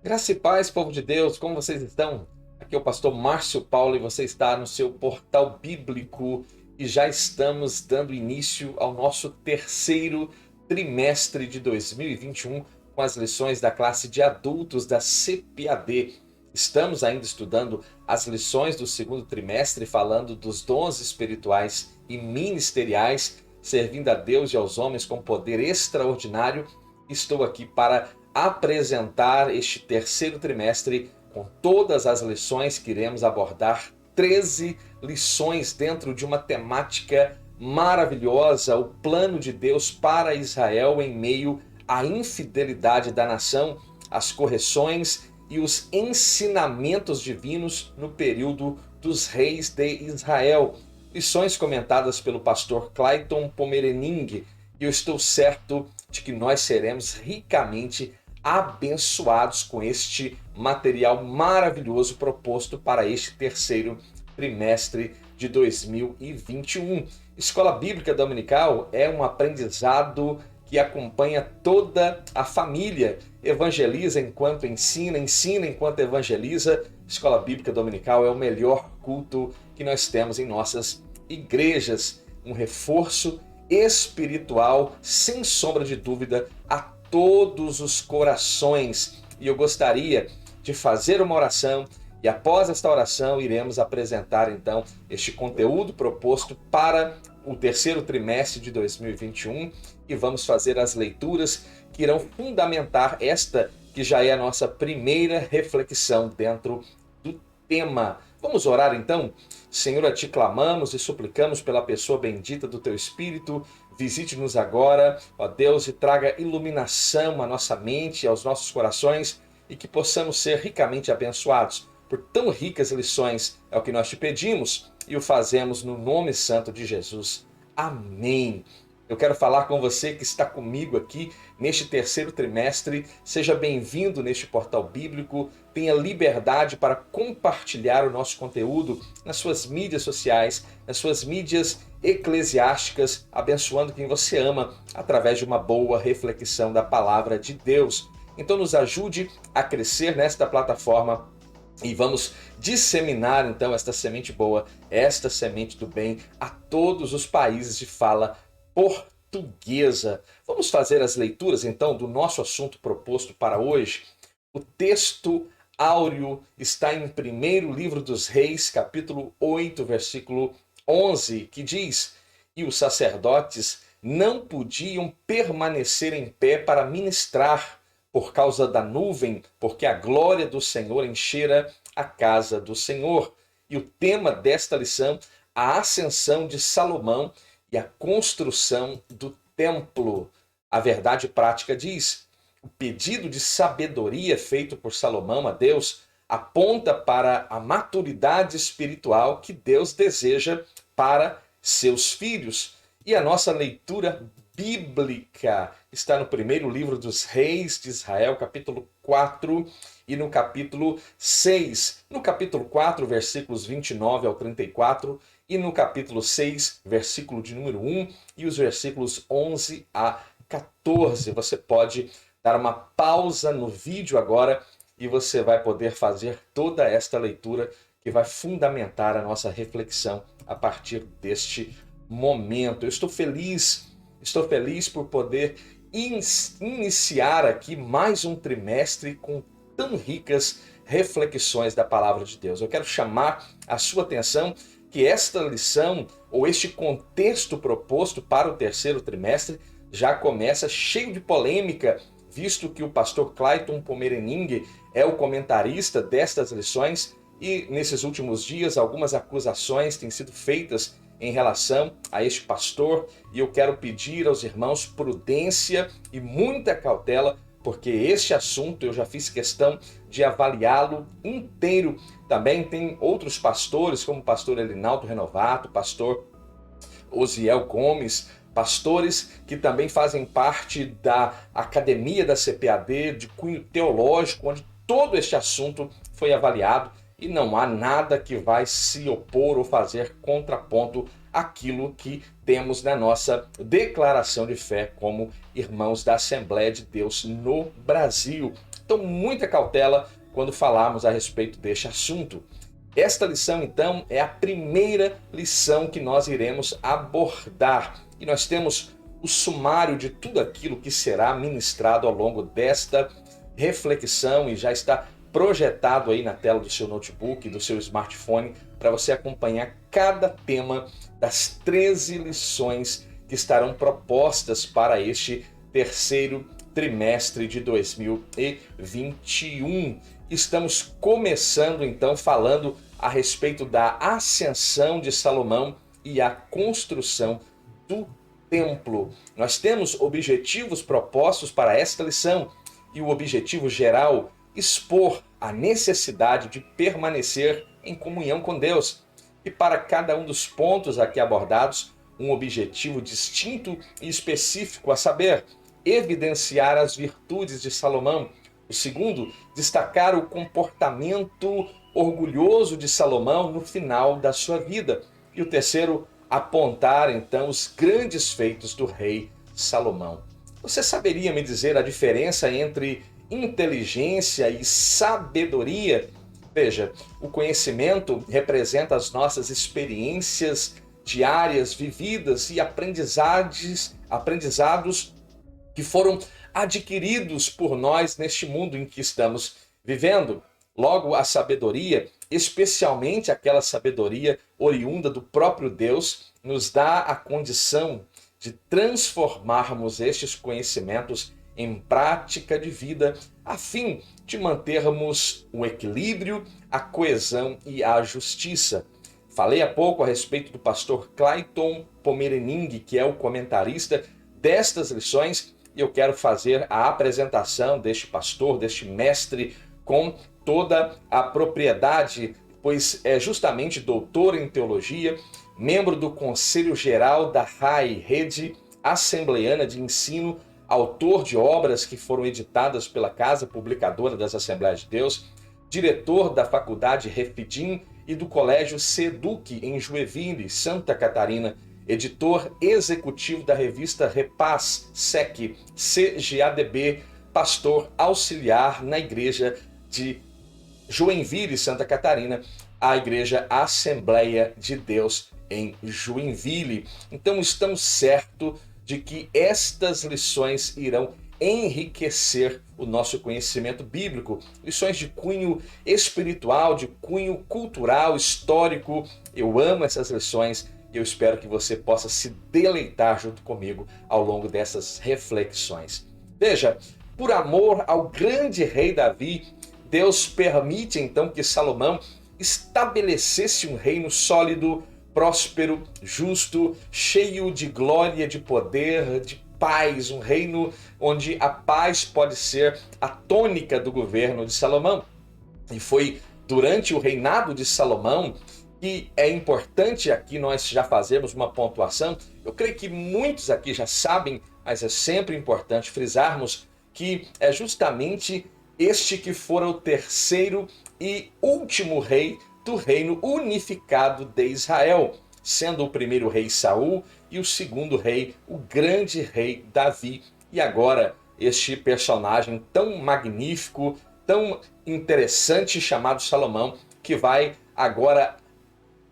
Graça e paz, povo de Deus, como vocês estão? Aqui é o pastor Márcio Paulo e você está no seu portal bíblico e já estamos dando início ao nosso terceiro trimestre de 2021 com as lições da classe de adultos da CPAD. Estamos ainda estudando as lições do segundo trimestre, falando dos dons espirituais e ministeriais, servindo a Deus e aos homens com poder extraordinário. Estou aqui para apresentar este terceiro trimestre com todas as lições que iremos abordar, 13 lições dentro de uma temática maravilhosa, o plano de Deus para Israel em meio à infidelidade da nação, as correções e os ensinamentos divinos no período dos reis de Israel. Lições comentadas pelo pastor Clayton Pomerening, e eu estou certo de que nós seremos ricamente abençoados com este material maravilhoso proposto para este terceiro trimestre de 2021. Escola Bíblica Dominical é um aprendizado que acompanha toda a família. Evangeliza enquanto ensina, ensina enquanto evangeliza. Escola Bíblica Dominical é o melhor culto que nós temos em nossas igrejas. Um reforço espiritual, sem sombra de dúvida, a todos os corações. E eu gostaria de fazer uma oração e após esta oração iremos apresentar então este conteúdo proposto para o terceiro trimestre de 2021 e vamos fazer as leituras que irão fundamentar esta que já é a nossa primeira reflexão dentro do tema. Vamos orar então? Senhor, a Ti clamamos e suplicamos pela pessoa bendita do Teu Espírito. Visite-nos agora, ó Deus, e traga iluminação à nossa mente e aos nossos corações e que possamos ser ricamente abençoados por tão ricas lições. É o que nós te pedimos e o fazemos no nome santo de Jesus. Amém. Eu quero falar com você que está comigo aqui neste terceiro trimestre. Seja bem-vindo neste portal bíblico. Tenha liberdade para compartilhar o nosso conteúdo nas suas mídias sociais, nas suas mídias eclesiásticas, abençoando quem você ama através de uma boa reflexão da palavra de Deus. Então nos ajude a crescer nesta plataforma e vamos disseminar então esta semente boa, esta semente do bem a todos os países de fala portuguesa. Vamos fazer as leituras então do nosso assunto proposto para hoje. O texto áureo está em 1º livro dos Reis, capítulo 8, versículo 11, que diz: "E os sacerdotes não podiam permanecer em pé para ministrar por causa da nuvem, porque a glória do Senhor enchera a casa do Senhor." E o tema desta lição, a ascensão de Salomão e a construção do templo. A verdade prática diz: o pedido de sabedoria feito por Salomão a Deus aponta para a maturidade espiritual que Deus deseja para seus filhos. E a nossa leitura bíblica está no 1º livro dos Reis de Israel, capítulo 4 e no capítulo 6. No capítulo 4, versículos 29 ao 34 e no capítulo 6, versículo de número 1 e os versículos 11 a 14. Você pode dar uma pausa no vídeo agora e você vai poder fazer toda esta leitura que vai fundamentar a nossa reflexão a partir deste momento. Eu estou feliz por poder iniciar aqui mais um trimestre com tão ricas reflexões da palavra de Deus. Eu quero chamar a sua atenção que esta lição ou este contexto proposto para o terceiro trimestre já começa cheio de polêmica, visto que o pastor Clayton Pomerening é o comentarista destas lições e nesses últimos dias algumas acusações têm sido feitas em relação a este pastor e eu quero pedir aos irmãos prudência e muita cautela, porque este assunto eu já fiz questão de avaliá-lo inteiro. Também tem outros pastores, como o pastor Elinaldo Renovato, pastor Osiel Gomes, pastores que também fazem parte da academia da CPAD, de cunho teológico, onde todo este assunto foi avaliado e não há nada que vai se opor ou fazer contraponto àquilo que temos na nossa declaração de fé como irmãos da Assembleia de Deus no Brasil. Então, muita cautela quando falarmos a respeito deste assunto. Esta lição, então, é a primeira lição que nós iremos abordar. E nós temos o sumário de tudo aquilo que será ministrado ao longo desta reflexão e já está projetado aí na tela do seu notebook, do seu smartphone, para você acompanhar cada tema das 13 lições que estarão propostas para este terceiro trimestre de 2021. Estamos começando então falando a respeito da ascensão de Salomão e a construção do templo. Nós temos objetivos propostos para esta lição e o objetivo geral expor a necessidade de permanecer em comunhão com Deus. E para cada um dos pontos aqui abordados, um objetivo distinto e específico, a saber, evidenciar as virtudes de Salomão. O segundo, destacar o comportamento orgulhoso de Salomão no final da sua vida. E o terceiro, apontar então os grandes feitos do rei Salomão. Você saberia me dizer a diferença entre inteligência e sabedoria? Veja, o conhecimento representa as nossas experiências diárias, vividas e aprendizados que foram adquiridos por nós neste mundo em que estamos vivendo. Logo, a sabedoria, especialmente aquela sabedoria oriunda do próprio Deus, nos dá a condição de transformarmos estes conhecimentos em prática de vida, a fim de mantermos o equilíbrio, a coesão e a justiça. Falei há pouco a respeito do pastor Clayton Pomerening, que é o comentarista destas lições, e eu quero fazer a apresentação deste pastor, deste mestre, com toda a propriedade, pois é justamente doutor em teologia, membro do Conselho Geral da RAI, Rede Assembleiana de Ensino, autor de obras que foram editadas pela Casa Publicadora das Assembleias de Deus, diretor da Faculdade Refidim e do Colégio Seduc em Joinville, Santa Catarina, editor executivo da revista Repaz, SEC, CGADB, pastor auxiliar na igreja de Joinville, Santa Catarina, a Igreja Assembleia de Deus em Joinville. Então estamos certos de que estas lições irão enriquecer o nosso conhecimento bíblico, lições de cunho espiritual, de cunho cultural, histórico. Eu amo essas lições e eu espero que você possa se deleitar junto comigo ao longo dessas reflexões. Veja, por amor ao grande rei Davi, Deus permite então que Salomão estabelecesse um reino sólido, próspero, justo, cheio de glória, de poder, de paz, um reino onde a paz pode ser a tônica do governo de Salomão. E foi durante o reinado de Salomão que é importante aqui nós já fazermos uma pontuação. Eu creio que muitos aqui já sabem, mas é sempre importante frisarmos que é justamente este que fora o terceiro e último rei do reino unificado de Israel, sendo o primeiro rei Saul e o segundo rei, o grande rei Davi. E agora este personagem tão magnífico, tão interessante chamado Salomão, que vai agora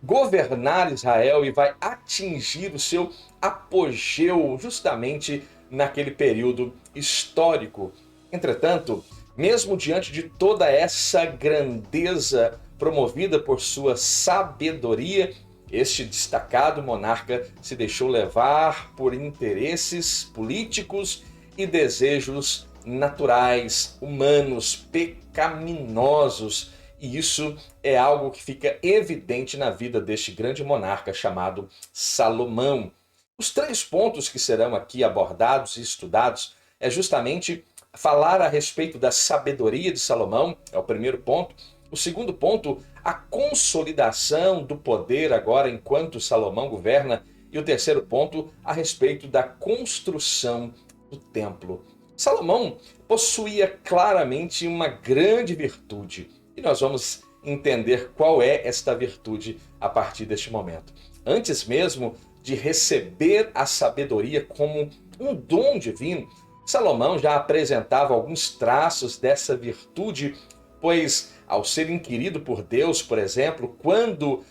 governar Israel e vai atingir o seu apogeu justamente naquele período histórico. Entretanto, mesmo diante de toda essa grandeza promovida por sua sabedoria, este destacado monarca se deixou levar por interesses políticos e desejos naturais, humanos, pecaminosos. E isso é algo que fica evidente na vida deste grande monarca chamado Salomão. Os 3 pontos que serão aqui abordados e estudados é justamente falar a respeito da sabedoria de Salomão, é o primeiro ponto. O segundo ponto, a consolidação do poder agora enquanto Salomão governa. E o terceiro ponto, a respeito da construção do templo. Salomão possuía claramente uma grande virtude. E nós vamos entender qual é esta virtude a partir deste momento. Antes mesmo de receber a sabedoria como um dom divino, Salomão já apresentava alguns traços dessa virtude, pois ao ser inquirido por Deus, por exemplo, quanto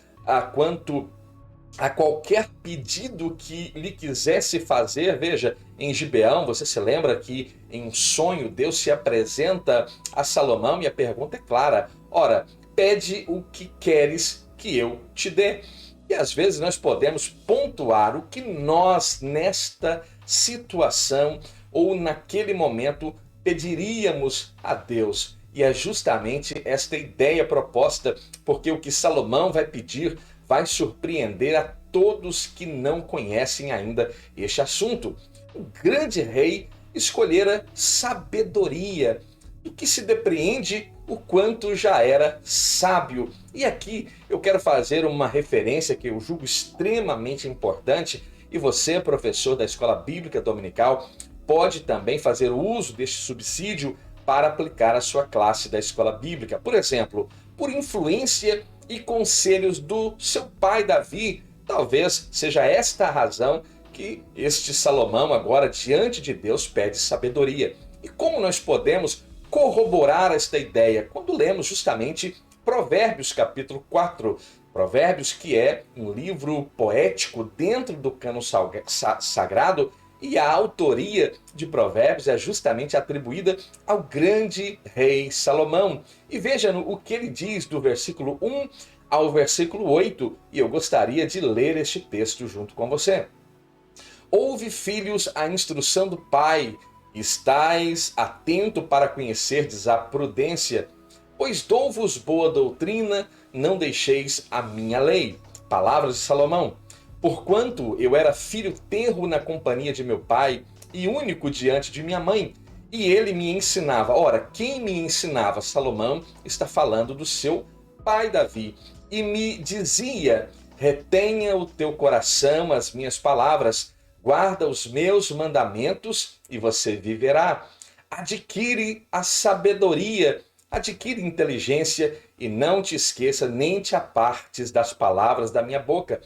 a qualquer pedido que lhe quisesse fazer, veja, em Gibeão, você se lembra que em um sonho Deus se apresenta a Salomão e a pergunta é clara: ora, pede o que queres que eu te dê. E às vezes nós podemos pontuar o que nós, nesta situação ou naquele momento, pediríamos a Deus. E é justamente esta ideia proposta, porque o que Salomão vai pedir vai surpreender a todos que não conhecem ainda este assunto. O grande rei escolhera sabedoria, do que se depreende o quanto já era sábio. E aqui eu quero fazer uma referência que eu julgo extremamente importante, e você, professor da Escola Bíblica Dominical, pode também fazer uso deste subsídio para aplicar a sua classe da Escola Bíblica. Por exemplo, por influência e conselhos do seu pai Davi, talvez seja esta a razão que este Salomão agora diante de Deus pede sabedoria. E como nós podemos corroborar esta ideia? Quando lemos justamente Provérbios capítulo 4, Provérbios que é um livro poético dentro do cânon sagrado, e a autoria de Provérbios é justamente atribuída ao grande rei Salomão. E veja o que ele diz do versículo 1 ao versículo 8, e eu gostaria de ler este texto junto com você. Ouve, filhos, a instrução do pai, estais atento para conhecerdes a prudência, pois dou-vos boa doutrina, não deixeis a minha lei. Palavras de Salomão. Porquanto eu era filho tenro na companhia de meu pai e único diante de minha mãe, e ele me ensinava. Ora, quem me ensinava? Salomão está falando do seu pai Davi. E me dizia: retenha o teu coração as minhas palavras, guarda os meus mandamentos e você viverá. Adquire a sabedoria, adquire inteligência e não te esqueça nem te apartes das palavras da minha boca.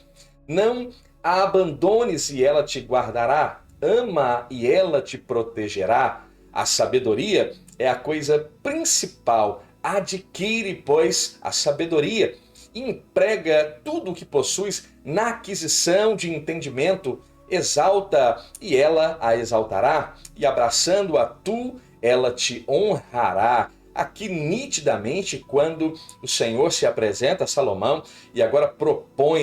Não a abandones e ela te guardará. Ama e ela te protegerá. A sabedoria é a coisa principal. Adquire, pois, a sabedoria. Emprega tudo o que possuis na aquisição de entendimento. Exalta e ela a exaltará. E abraçando-a tu, ela te honrará. Aqui nitidamente, quando o Senhor se apresenta a Salomão e agora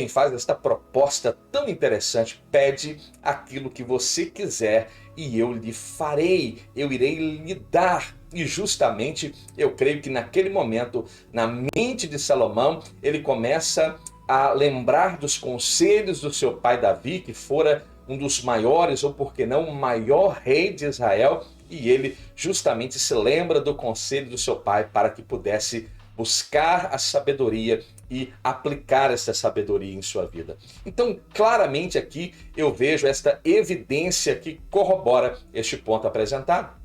faz esta proposta tão interessante: pede aquilo que você quiser e eu lhe farei, eu irei lhe dar. E justamente eu creio que naquele momento, na mente de Salomão, ele começa a lembrar dos conselhos do seu pai Davi, que fora um dos maiores, ou por que não, o maior rei de Israel, e ele justamente se lembra do conselho do seu pai para que pudesse buscar a sabedoria e aplicar essa sabedoria em sua vida. Então, claramente aqui eu vejo esta evidência que corrobora este ponto apresentado.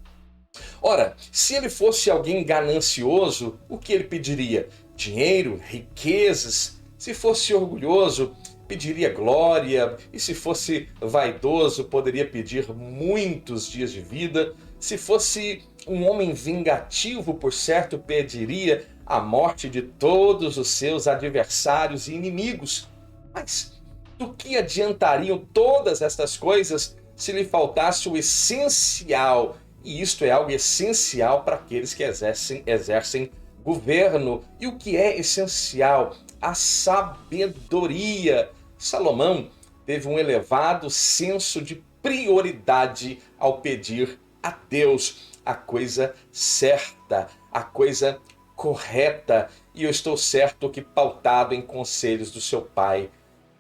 Ora, se ele fosse alguém ganancioso, o que ele pediria? Dinheiro, riquezas. Se fosse orgulhoso, pediria glória, e se fosse vaidoso, poderia pedir muitos dias de vida. Se fosse um homem vingativo, por certo, pediria a morte de todos os seus adversários e inimigos. Mas do que adiantariam todas estas coisas se lhe faltasse o essencial? E isto é algo essencial para aqueles que exercem governo. E o que é essencial? A sabedoria. Salomão teve um elevado senso de prioridade ao pedir a Deus a coisa certa, a coisa correta. E eu estou certo que pautado em conselhos do seu pai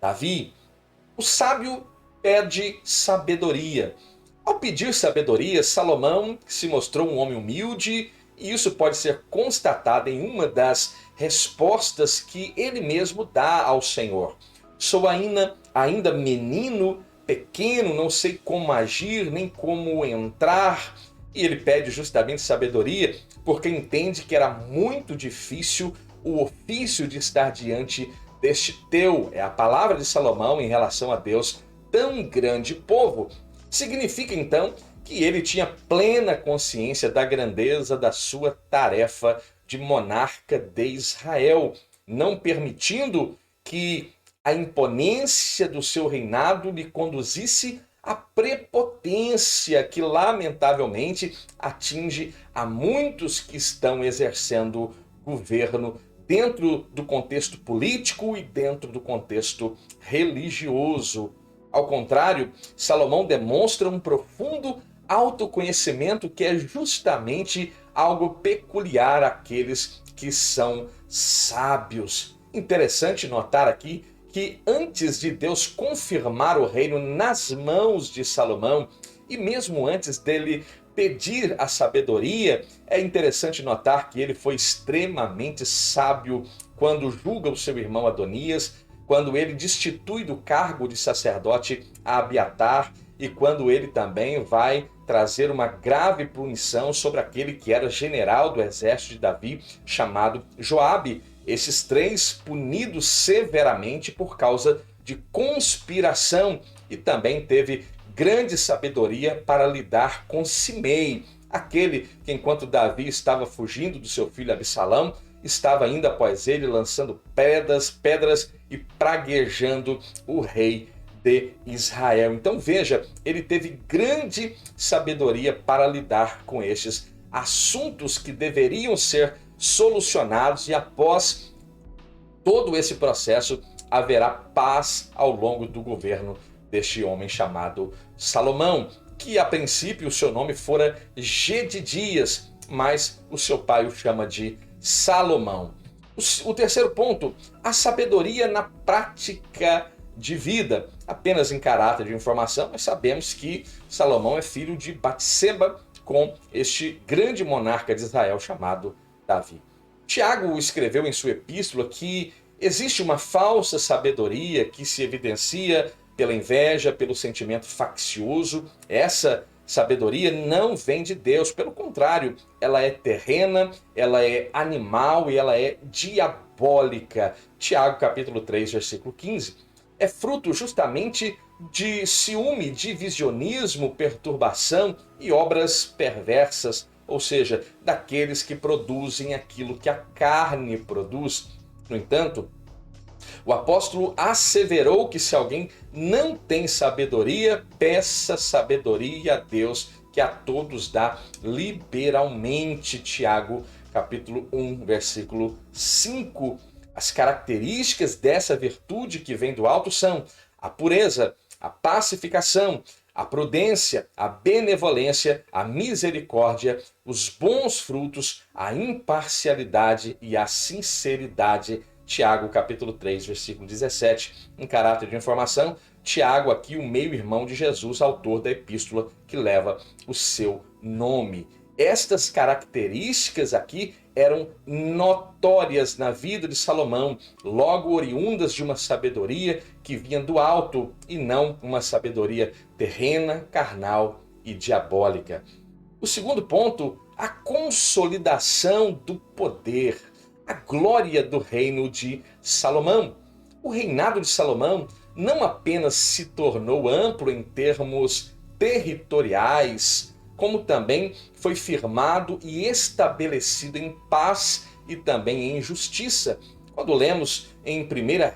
Davi. O sábio pede sabedoria. Ao pedir sabedoria, Salomão se mostrou um homem humilde, e isso pode ser constatado em uma das respostas que ele mesmo dá ao Senhor. Sou ainda menino, pequeno, não sei como agir, nem como entrar. E ele pede justamente sabedoria, porque entende que era muito difícil o ofício de estar diante deste é a palavra de Salomão em relação a Deus, tão grande povo. Significa então que ele tinha plena consciência da grandeza da sua tarefa de monarca de Israel, não permitindo que a imponência do seu reinado lhe conduzisse à prepotência que, lamentavelmente, atinge a muitos que estão exercendo governo dentro do contexto político e dentro do contexto religioso. Ao contrário, Salomão demonstra um profundo autoconhecimento que é justamente algo peculiar àqueles que são sábios. Interessante notar aqui que antes de Deus confirmar o reino nas mãos de Salomão, e mesmo antes dele pedir a sabedoria, é interessante notar que ele foi extremamente sábio quando julga o seu irmão Adonias, quando ele destitui do cargo de sacerdote a Abiatar e quando ele também vai trazer uma grave punição sobre aquele que era general do exército de Davi, chamado Joabe. Esses três punidos severamente por causa de conspiração, e também teve grande sabedoria para lidar com Simei, aquele que, enquanto Davi estava fugindo do seu filho Absalão, estava indo após ele, lançando pedras e praguejando o rei de Israel. Então veja, ele teve grande sabedoria para lidar com estes assuntos que deveriam ser solucionados, e após todo esse processo haverá paz ao longo do governo deste homem chamado Salomão, que a princípio o seu nome fora Gedidias, mas o seu pai o chama de Salomão. O terceiro ponto, a sabedoria na prática de vida. Apenas em caráter de informação, mas sabemos que Salomão é filho de Batseba, com este grande monarca de Israel chamado Davi. Tiago escreveu em sua epístola que existe uma falsa sabedoria que se evidencia pela inveja, pelo sentimento faccioso. Essa sabedoria não vem de Deus, pelo contrário, ela é terrena, ela é animal e ela é diabólica. Tiago capítulo 3, versículo 15. É fruto justamente de ciúme, divisionismo, perturbação e obras perversas, ou seja, daqueles que produzem aquilo que a carne produz. No entanto, o apóstolo asseverou que se alguém não tem sabedoria, peça sabedoria a Deus, que a todos dá liberalmente. Tiago, capítulo 1, versículo 5. As características dessa virtude que vem do alto são a pureza, a pacificação, a prudência, a benevolência, a misericórdia, os bons frutos, a imparcialidade e a sinceridade. Tiago, capítulo 3, versículo 17. Em caráter de informação, Tiago aqui o meio-irmão de Jesus, autor da epístola que leva o seu nome. Estas características aqui eram notórias na vida de Salomão, logo oriundas de uma sabedoria que vinha do alto e não uma sabedoria terrena, carnal e diabólica. O segundo ponto, a consolidação do poder, a glória do reino de Salomão. O reinado de Salomão não apenas se tornou amplo em termos territoriais, como também foi firmado e estabelecido em paz e também em justiça. Quando lemos em 1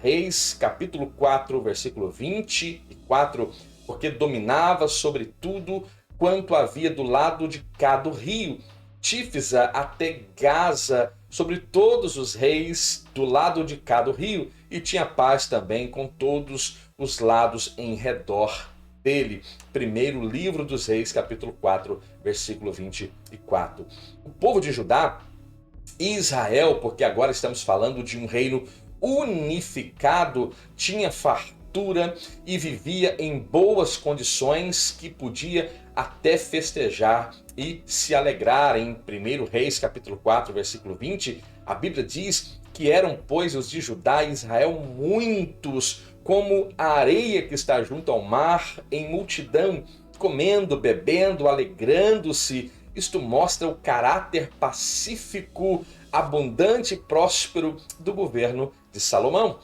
Reis, capítulo 4, versículo 24, porque dominava sobre tudo quanto havia do lado de cá do rio, Tífisa até Gaza, sobre todos os reis do lado de cá do rio, e tinha paz também com todos os lados em redor dele. Primeiro livro dos Reis, capítulo 4, versículo 24. O povo de Judá e Israel, porque agora estamos falando de um reino unificado, tinha fartura e vivia em boas condições, que podia até festejar e se alegrar. Em 1 Reis, capítulo 4, versículo 20, a Bíblia diz que eram, pois, os de Judá e Israel muitos, como a areia que está junto ao mar, em multidão, comendo, bebendo, alegrando-se. Isto mostra o caráter pacífico, abundante e próspero do governo de Salomão.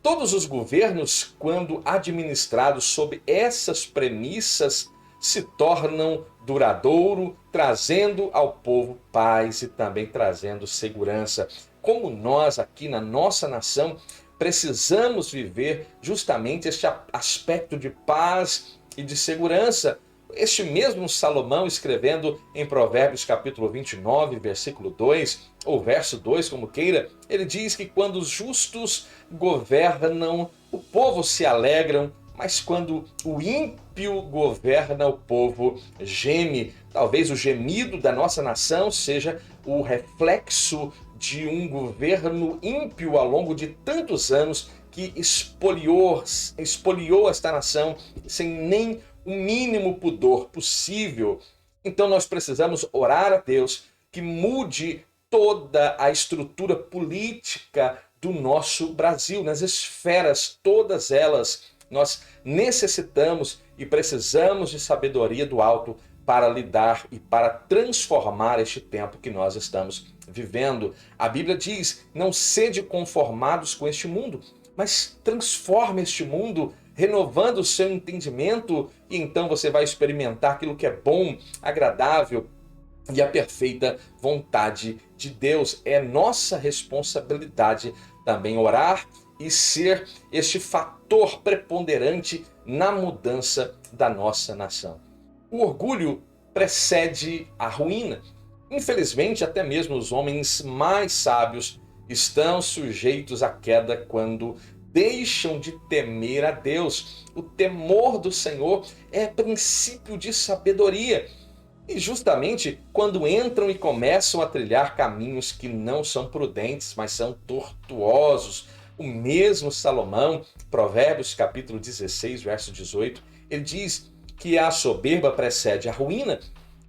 Todos os governos, quando administrados sob essas premissas, se tornam duradouro, trazendo ao povo paz e também trazendo segurança. Como nós aqui na nossa nação precisamos viver justamente este aspecto de paz e de segurança. Este mesmo Salomão, escrevendo em Provérbios capítulo 29, versículo 2, ou verso 2, como queira, ele diz que quando os justos governam, o povo se alegram, mas quando o ímpio governa, o povo geme. Talvez o gemido da nossa nação seja o reflexo de um governo ímpio ao longo de tantos anos que espoliou esta nação sem nem o mínimo pudor possível. Então nós precisamos orar a Deus que mude toda a estrutura política do nosso Brasil, nas esferas, todas elas. Nós necessitamos e precisamos de sabedoria do alto para lidar e para transformar este tempo que nós estamos vivendo. A Bíblia diz: não sede conformados com este mundo, mas transforme este mundo, renovando o seu entendimento, e então você vai experimentar aquilo que é bom, agradável e a perfeita vontade de Deus. É nossa responsabilidade também orar e ser este fator preponderante na mudança da nossa nação. O orgulho precede a ruína. Infelizmente, até mesmo os homens mais sábios estão sujeitos à queda quando deixam de temer a Deus. O temor do Senhor é princípio de sabedoria. E justamente quando entram e começam a trilhar caminhos que não são prudentes, mas são tortuosos. O mesmo Salomão, Provérbios capítulo 16, verso 18, ele diz que a soberba precede a ruína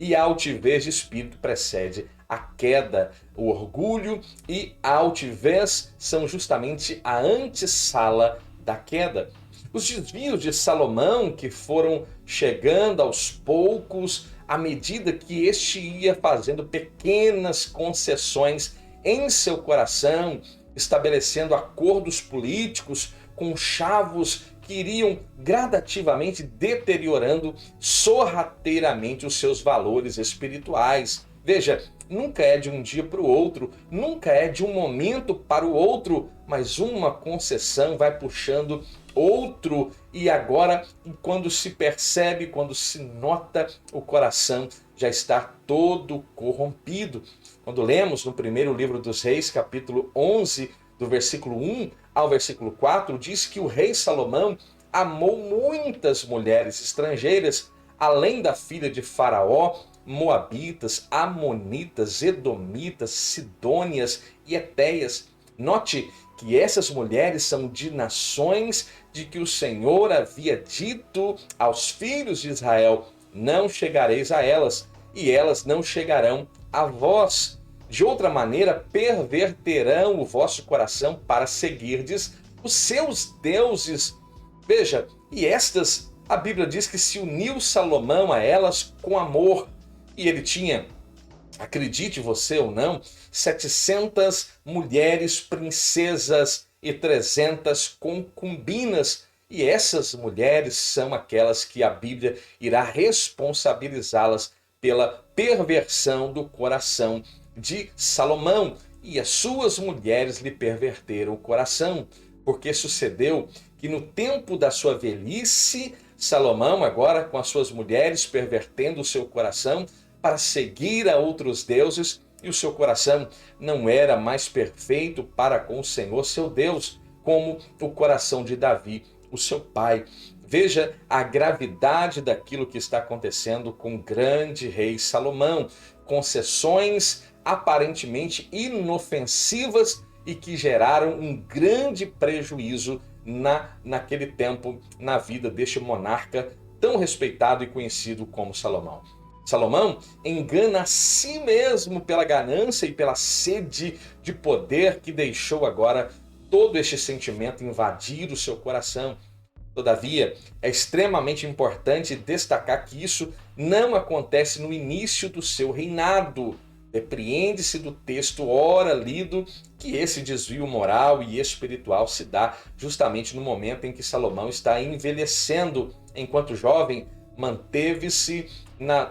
e a altivez de espírito precede a queda. O orgulho e a altivez são justamente a antessala da queda. Os desvios de Salomão, que foram chegando aos poucos, à medida que este ia fazendo pequenas concessões em seu coração, estabelecendo acordos políticos com chavos que iriam gradativamente deteriorando sorrateiramente os seus valores espirituais. Veja, nunca é de um dia para o outro, nunca é de um momento para o outro, mas uma concessão vai puxando outro, e agora, quando se percebe, quando se nota, o coração já está todo corrompido. Quando lemos no primeiro livro dos Reis, capítulo 11, do versículo 1 ao versículo 4, diz que o rei Salomão amou muitas mulheres estrangeiras, além da filha de Faraó, moabitas, amonitas, edomitas, sidônias e etéias. Note que essas mulheres são de nações de que o Senhor havia dito aos filhos de Israel: não chegareis a elas, e elas não chegarão a vós. De outra maneira, perverterão o vosso coração para seguirdes os seus deuses. Veja, e estas, a Bíblia diz que se uniu Salomão a elas com amor. E ele tinha, acredite você ou não, 700 mulheres princesas e 300 concubinas. E essas mulheres são aquelas que a Bíblia irá responsabilizá-las pela perversão do coração de Salomão. E as suas mulheres lhe perverteram o coração, porque sucedeu que no tempo da sua velhice, Salomão, agora com as suas mulheres pervertendo o seu coração para seguir a outros deuses, e o seu coração não era mais perfeito para com o Senhor seu Deus, como o coração de Davi, o seu pai. Veja a gravidade daquilo que está acontecendo com o grande rei Salomão. Concessões aparentemente inofensivas e que geraram um grande prejuízo naquele tempo na vida deste monarca tão respeitado e conhecido como Salomão. Salomão engana a si mesmo pela ganância e pela sede de poder que deixou agora todo este sentimento invadir o seu coração. Todavia, é extremamente importante destacar que isso não acontece no início do seu reinado. Depreende-se do texto ora lido que esse desvio moral e espiritual se dá justamente no momento em que Salomão está envelhecendo. Enquanto jovem, manteve-se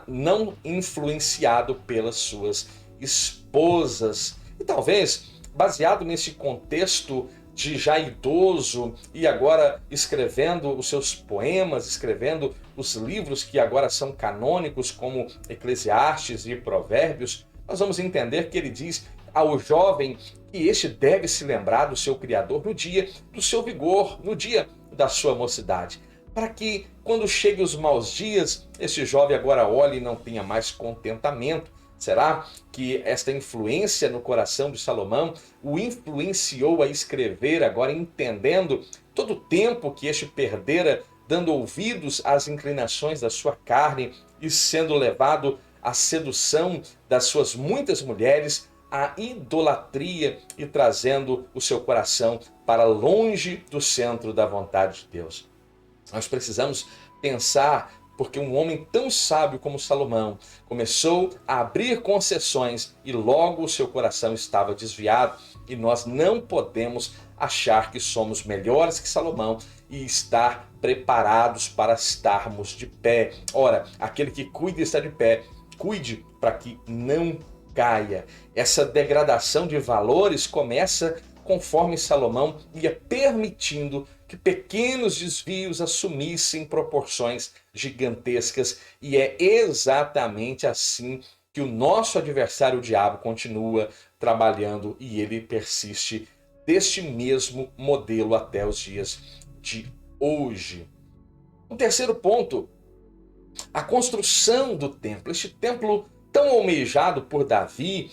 não influenciado pelas suas esposas. E talvez, baseado nesse contexto de já idoso e agora escrevendo os seus poemas, escrevendo os livros que agora são canônicos, como Eclesiastes e Provérbios, nós vamos entender que ele diz ao jovem que este deve se lembrar do seu Criador no dia do seu vigor, no dia da sua mocidade, para que quando cheguem os maus dias, este jovem agora olhe e não tenha mais contentamento. Será que esta influência no coração de Salomão o influenciou a escrever, agora entendendo todo o tempo que este perdera, dando ouvidos às inclinações da sua carne e sendo levado à sedução das suas muitas mulheres, à idolatria e trazendo o seu coração para longe do centro da vontade de Deus? Nós precisamos pensar, porque um homem tão sábio como Salomão começou a abrir concessões e logo o seu coração estava desviado, e nós não podemos achar que somos melhores que Salomão e estar preparados para estarmos de pé. Ora, aquele que cuida está de pé, cuide para que não caia. Essa degradação de valores começa conforme Salomão ia permitindo que pequenos desvios assumissem proporções gigantescas, e é exatamente assim que o nosso adversário, o diabo, continua trabalhando, e ele persiste deste mesmo modelo até os dias de hoje. O terceiro ponto, a construção do templo. Este templo tão almejado por Davi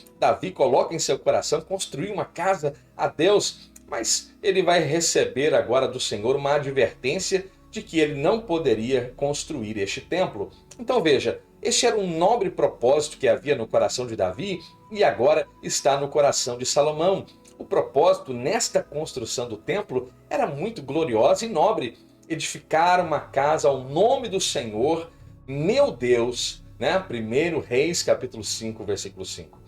coloca em seu coração construir uma casa a Deus, mas ele vai receber agora do Senhor uma advertência de que ele não poderia construir este templo. Então veja, este era um nobre propósito que havia no coração de Davi e agora está no coração de Salomão. O propósito nesta construção do templo era muito glorioso e nobre: edificar uma casa ao nome do Senhor, meu Deus, né? 1 Reis, capítulo 5, versículo 5.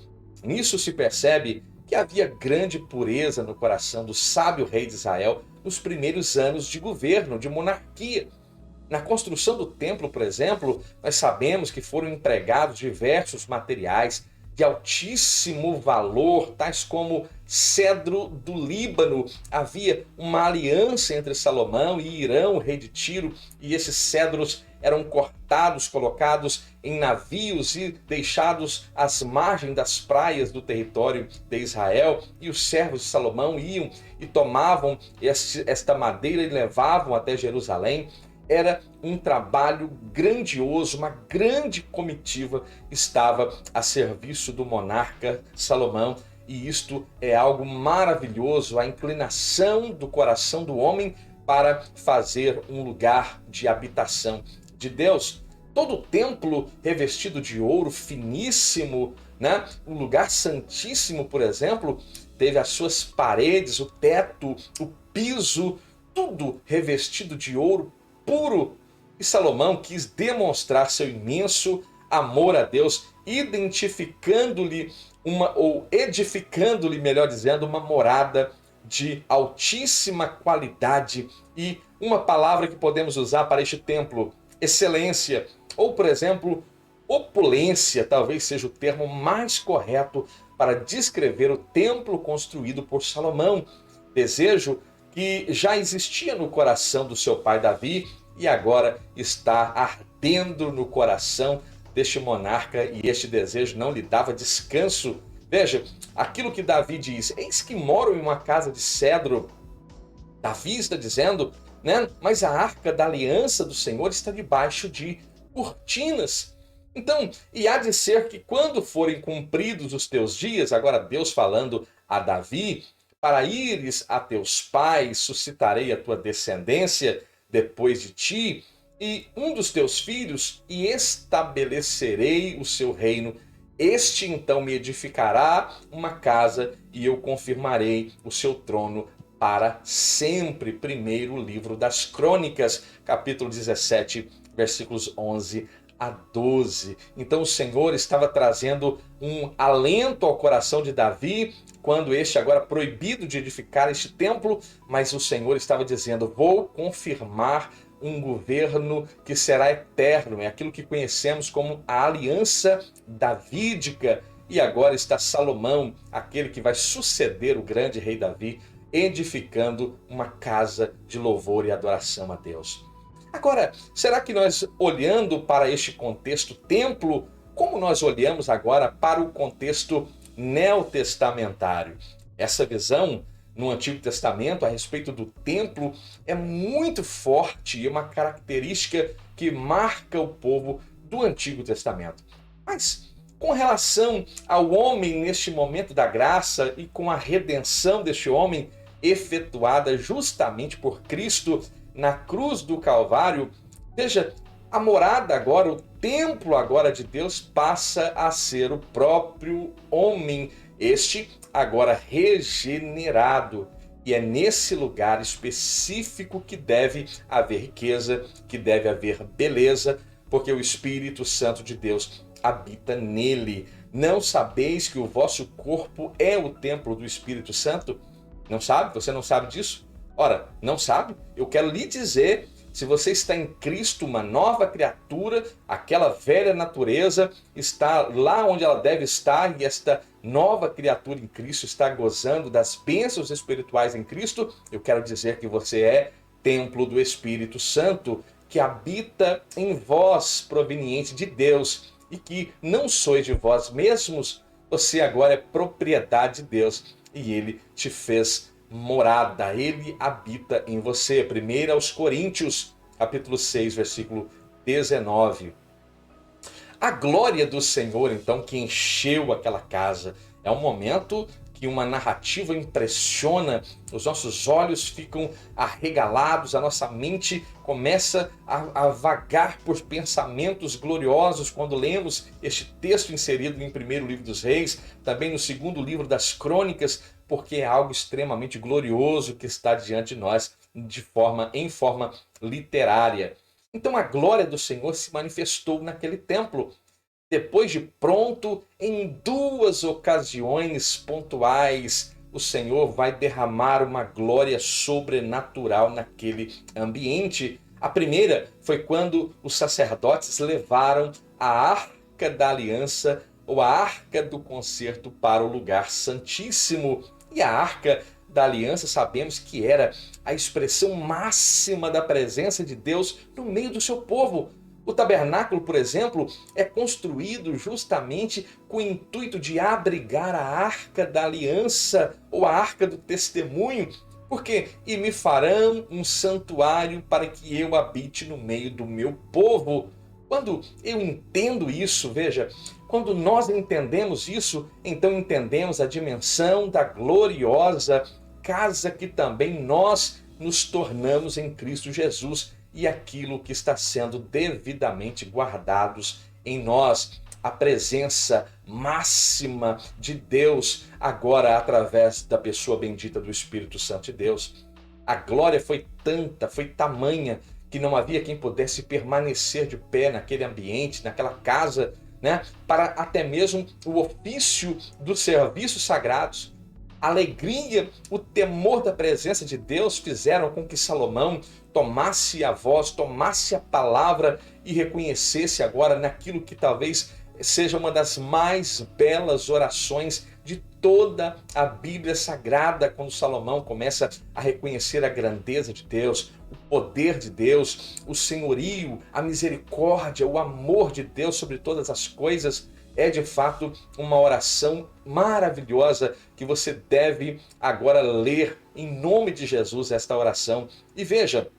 Nisso se percebe que havia grande pureza no coração do sábio rei de Israel nos primeiros anos de governo, de monarquia. Na construção do templo, por exemplo, nós sabemos que foram empregados diversos materiais de altíssimo valor, tais como cedro do Líbano. Havia uma aliança entre Salomão e Irão, rei de Tiro, e esses cedros eram cortados, colocados em navios e deixados às margens das praias do território de Israel, e os servos de Salomão iam e tomavam esta madeira e levavam até Jerusalém. Era um trabalho grandioso, uma grande comitiva estava a serviço do monarca Salomão, e isto é algo maravilhoso, a inclinação do coração do homem para fazer um lugar de habitação de Deus. Todo o templo revestido de ouro finíssimo, né? O lugar santíssimo, por exemplo, teve as suas paredes, o teto, o piso, tudo revestido de ouro puro. E Salomão quis demonstrar seu imenso amor a Deus, edificando-lhe, melhor dizendo, uma morada de altíssima qualidade. E uma palavra que podemos usar para este templo: excelência, ou por exemplo, opulência, talvez seja o termo mais correto para descrever o templo construído por Salomão. Desejo que já existia no coração do seu pai Davi e agora está ardendo no coração deste monarca, e este desejo não lhe dava descanso. Veja, aquilo que Davi diz: eis que moro em uma casa de cedro. Davi está dizendo, né? Mas a arca da aliança do Senhor está debaixo de cortinas. Então, e há de ser que quando forem cumpridos os teus dias, agora Deus falando a Davi, para ires a teus pais, suscitarei a tua descendência depois de ti, e um dos teus filhos, e estabelecerei o seu reino. Este então me edificará uma casa, e eu confirmarei o seu trono para sempre. Primeiro livro das Crônicas, capítulo 17, versículos 11 a 12. Então o Senhor estava trazendo um alento ao coração de Davi, quando este agora proibido de edificar este templo, mas o Senhor estava dizendo: vou confirmar um governo que será eterno, é aquilo que conhecemos como a aliança davídica. E agora está Salomão, aquele que vai suceder o grande rei Davi, edificando uma casa de louvor e adoração a Deus. Agora, será que nós, olhando para este contexto templo, como nós olhamos agora para o contexto neotestamentário? Essa visão no Antigo Testamento a respeito do templo é muito forte e é uma característica que marca o povo do Antigo Testamento. Mas com relação ao homem neste momento da graça e com a redenção deste homem efetuada justamente por Cristo na cruz do Calvário, veja, a morada agora, o templo agora de Deus passa a ser o próprio homem, este agora regenerado. E é nesse lugar específico que deve haver riqueza, que deve haver beleza, porque o Espírito Santo de Deus habita nele. Não sabeis que o vosso corpo é o templo do Espírito Santo? Não sabe? Você não sabe disso? Ora, não sabe? Eu quero lhe dizer, se você está em Cristo, uma nova criatura, aquela velha natureza está lá onde ela deve estar, e esta nova criatura em Cristo está gozando das bênçãos espirituais em Cristo. Eu quero dizer que você é templo do Espírito Santo, que habita em vós, proveniente de Deus, e que não sois de vós mesmos, você agora é propriedade de Deus, e Ele te fez morada, Ele habita em você. 1 aos Coríntios, capítulo 6, versículo 19. A glória do Senhor, então, que encheu aquela casa, é um momento que uma narrativa impressiona, os nossos olhos ficam arregalados, a nossa mente começa a vagar por pensamentos gloriosos quando lemos este texto inserido em primeiro livro dos Reis, também no segundo livro das Crônicas, porque é algo extremamente glorioso que está diante de nós em forma literária. Então a glória do Senhor se manifestou naquele templo. Depois de pronto, em duas ocasiões pontuais, o Senhor vai derramar uma glória sobrenatural naquele ambiente. A primeira foi quando os sacerdotes levaram a Arca da Aliança, ou a Arca do Concerto, para o lugar santíssimo. E a Arca da Aliança, sabemos que era a expressão máxima da presença de Deus no meio do seu povo. O tabernáculo, por exemplo, é construído justamente com o intuito de abrigar a Arca da Aliança, ou a Arca do Testemunho, porque e me farão um santuário para que eu habite no meio do meu povo. Quando eu entendo isso, veja, quando nós entendemos isso, então entendemos a dimensão da gloriosa casa que também nós nos tornamos em Cristo Jesus, e aquilo que está sendo devidamente guardados em nós, a presença máxima de Deus, agora através da pessoa bendita do Espírito Santo de Deus. A glória foi tanta, foi tamanha, que não havia quem pudesse permanecer de pé naquele ambiente, naquela casa, né, para até mesmo o ofício dos serviços sagrados. A alegria, o temor da presença de Deus fizeram com que Salomão tomasse a voz, tomasse a palavra e reconhecesse agora naquilo que talvez seja uma das mais belas orações de toda a Bíblia Sagrada, quando Salomão começa a reconhecer a grandeza de Deus, o poder de Deus, o senhorio, a misericórdia, o amor de Deus sobre todas as coisas. É de fato uma oração maravilhosa que você deve agora ler em nome de Jesus, esta oração. E veja,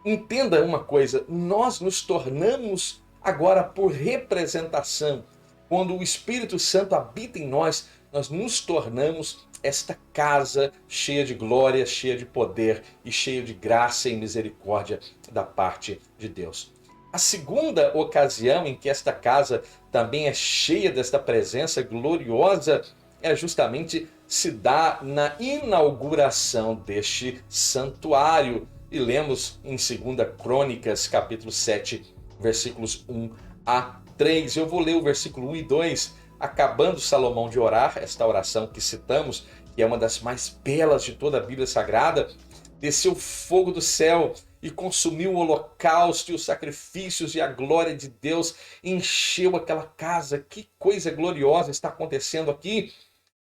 entenda uma coisa, nós nos tornamos agora por representação. Quando o Espírito Santo habita em nós, nós nos tornamos esta casa cheia de glória, cheia de poder e cheia de graça e misericórdia da parte de Deus. A segunda ocasião em que esta casa também é cheia desta presença gloriosa é justamente se dá na inauguração deste santuário. E lemos em 2 Crônicas, capítulo 7, versículos 1 a 3. Eu vou ler o versículo 1 e 2. Acabando Salomão de orar, esta oração que citamos, que é uma das mais belas de toda a Bíblia Sagrada, desceu fogo do céu e consumiu o holocausto e os sacrifícios, e a glória de Deus encheu aquela casa. Que coisa gloriosa está acontecendo aqui!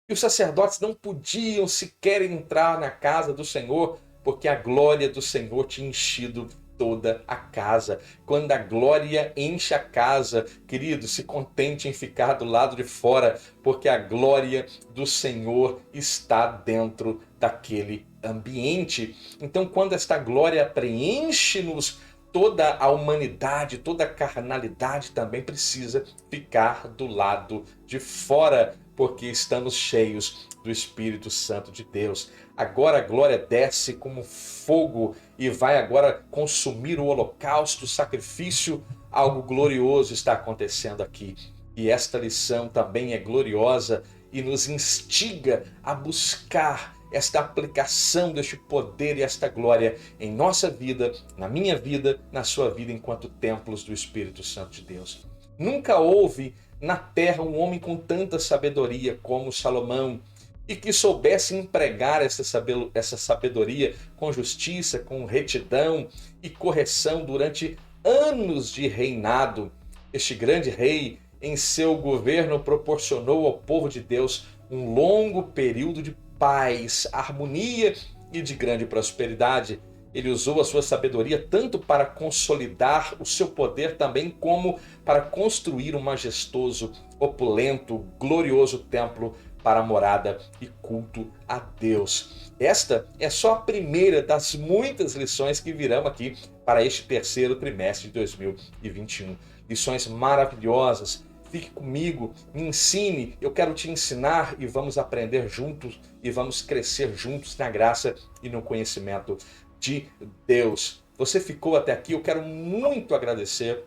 E os sacerdotes não podiam sequer entrar na casa do Senhor, porque a glória do Senhor tinha enchido toda a casa. Quando a glória enche a casa, querido, se contente em ficar do lado de fora, porque a glória do Senhor está dentro daquele ambiente. Então, quando esta glória preenche-nos, toda a humanidade, toda a carnalidade também precisa ficar do lado de fora, porque estamos cheios do Espírito Santo de Deus. Agora a glória desce como fogo e vai agora consumir o holocausto, o sacrifício. Algo glorioso está acontecendo aqui. E esta lição também é gloriosa e nos instiga a buscar esta aplicação deste poder e esta glória em nossa vida, na minha vida, na sua vida, enquanto templos do Espírito Santo de Deus. Nunca houve na terra um homem com tanta sabedoria como Salomão, e que soubesse empregar essa sabedoria com justiça, com retidão e correção durante anos de reinado. Este grande rei, em seu governo, proporcionou ao povo de Deus um longo período de paz, harmonia e de grande prosperidade. Ele usou a sua sabedoria tanto para consolidar o seu poder, também como para construir um majestoso, opulento, glorioso templo para a morada e culto a Deus. Esta é só a primeira das muitas lições que virão aqui para este terceiro trimestre de 2021. Lições maravilhosas. Fique comigo, me ensine, eu quero te ensinar e vamos aprender juntos e vamos crescer juntos na graça e no conhecimento de Deus. Você ficou até aqui, eu quero muito agradecer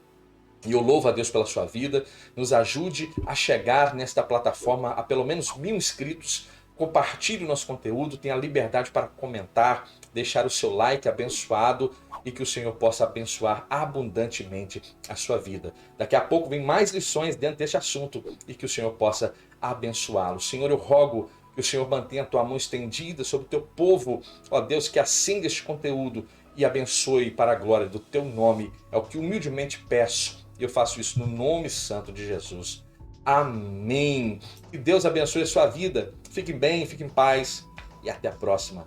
e eu louvo a Deus pela sua vida. Nos ajude a chegar nesta plataforma a pelo menos 1000 inscritos. Compartilhe o nosso conteúdo, tenha liberdade para comentar, deixar o seu like abençoado e que o Senhor possa abençoar abundantemente a sua vida. Daqui a pouco vem mais lições dentro deste assunto e que o Senhor possa abençoá-lo. Senhor, eu rogo que o Senhor mantenha a tua mão estendida sobre o teu povo, ó Deus, que acenda este conteúdo e abençoe para a glória do teu nome. É o que humildemente peço e eu faço isso no nome santo de Jesus. Amém. Que Deus abençoe a sua vida. Fique bem, fique em paz e até a próxima.